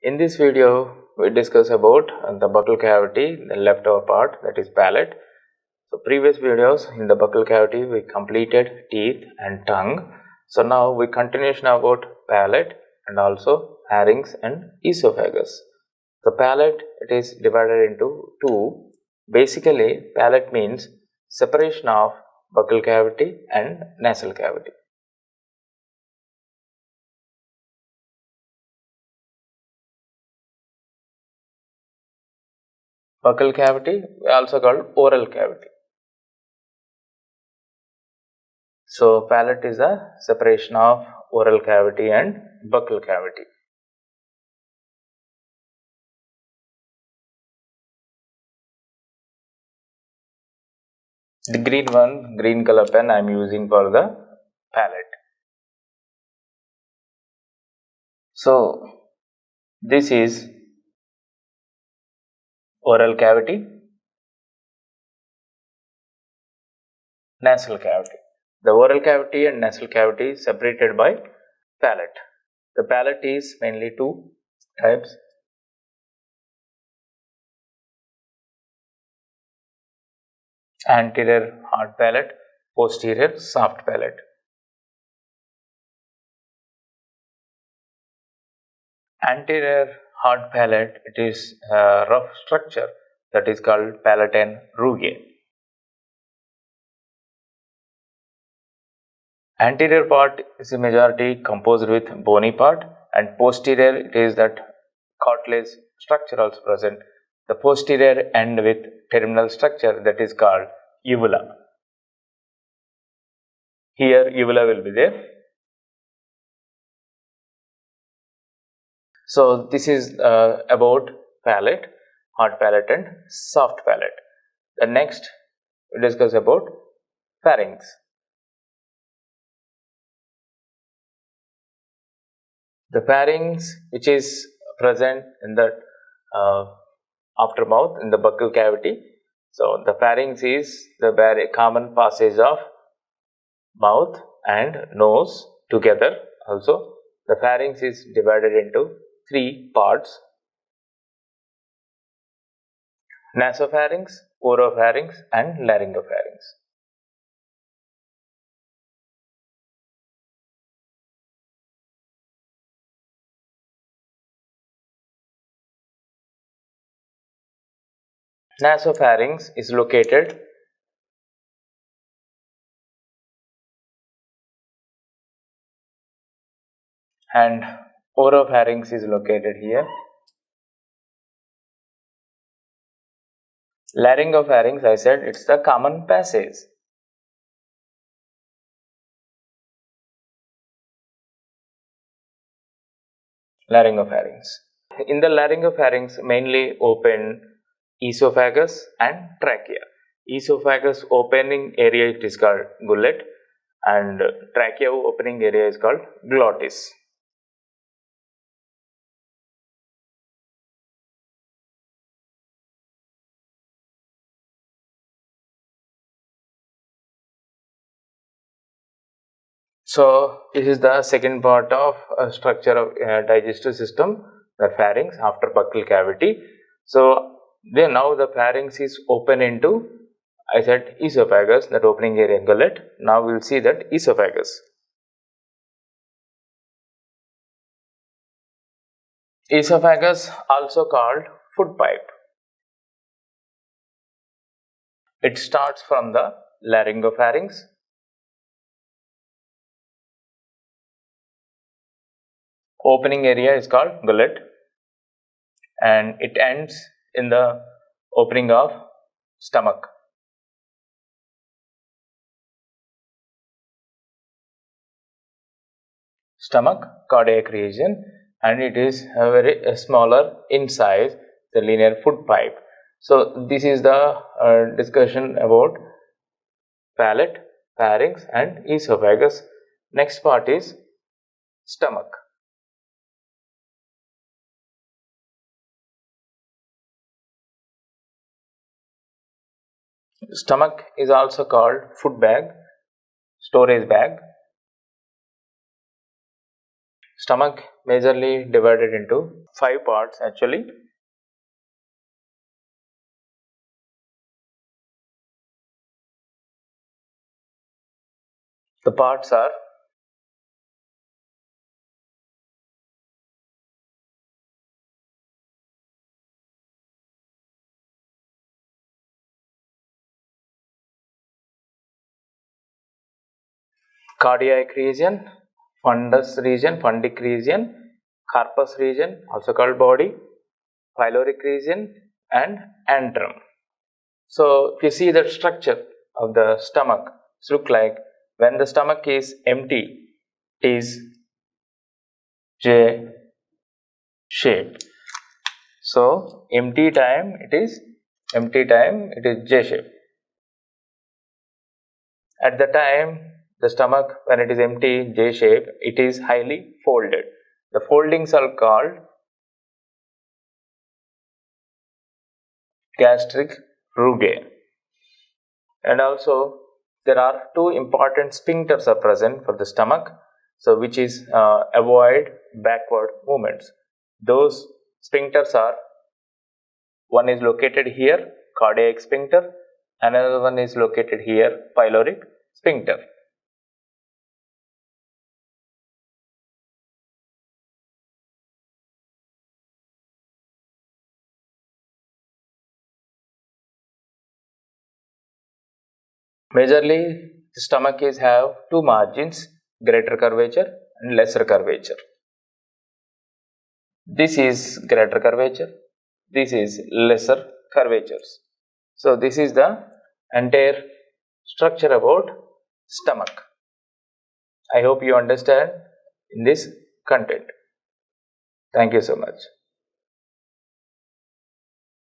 In this video, we discuss about the buccal cavity, the leftover part, that is palate. So previous videos in the buccal cavity we completed teeth and tongue. So now we continuation about palate and also pharynx and esophagus. The palate, it is divided into two. Basically, palate means separation of buccal cavity and nasal cavity. Buccal cavity also called oral cavity. So palate is a separation of oral cavity and buccal cavity. The green color pen I am using for the palate. So this is oral cavity, nasal cavity. The oral cavity and nasal cavity is separated by palate. The palate is mainly two types. Anterior hard palate, posterior soft palate. Anterior hard palate, it is a rough structure that is called palatine rugae. Anterior part is a majority composed with bony part, and posterior it is that cartilage structure also present. The posterior end with terminal structure that is called uvula. Here uvula will be there. So this is about palate, hard palate and soft palate. The next we discuss about pharynx. The pharynx, which is present in the aftermouth in the buccal cavity. So the pharynx is the very common passage of mouth and nose together. Also, the pharynx is divided into three parts: nasopharynx, oropharynx, and laryngopharynx. Nasopharynx is located and oropharynx is located here. Laryngopharynx, I said, it's the common passage. Laryngopharynx. In the laryngopharynx, mainly open esophagus and trachea. Esophagus opening area it is called gullet, and trachea opening area is called glottis. So this is the second part of structure of digestive system, the pharynx after buccal cavity. So then now the pharynx is open into, I said, esophagus, that opening area gullet. Now we will see that esophagus. Esophagus, also called food pipe. It starts from the laryngopharynx. Opening area is called gullet, and it ends in the opening of stomach. Stomach, cardiac region, and it is a very smaller in size, the linear food pipe. So this is the discussion about palate, pharynx and esophagus. Next part is stomach. Stomach is also called food bag, storage bag. Stomach majorly divided into 5 parts actually. The parts are cardiac region, fundic region, corpus region, also called body, pyloric region, and antrum. So, if you see the structure of the stomach, it looks like when the stomach is empty, it is J shape. So, empty time it is J shape. At the time the stomach, when it is empty J shape, it is highly folded. The foldings are called gastric rugae. And also there are two important sphincters are present for the stomach, so which is avoid backward movements. Those sphincters are, one is located here, cardiac sphincter, another one is located here, pyloric sphincter. Majorly the stomach is have two margins, greater curvature and lesser curvature. This is greater curvature, this is lesser curvatures. So this is the entire structure about stomach. I hope you understand in this content. Thank you so much.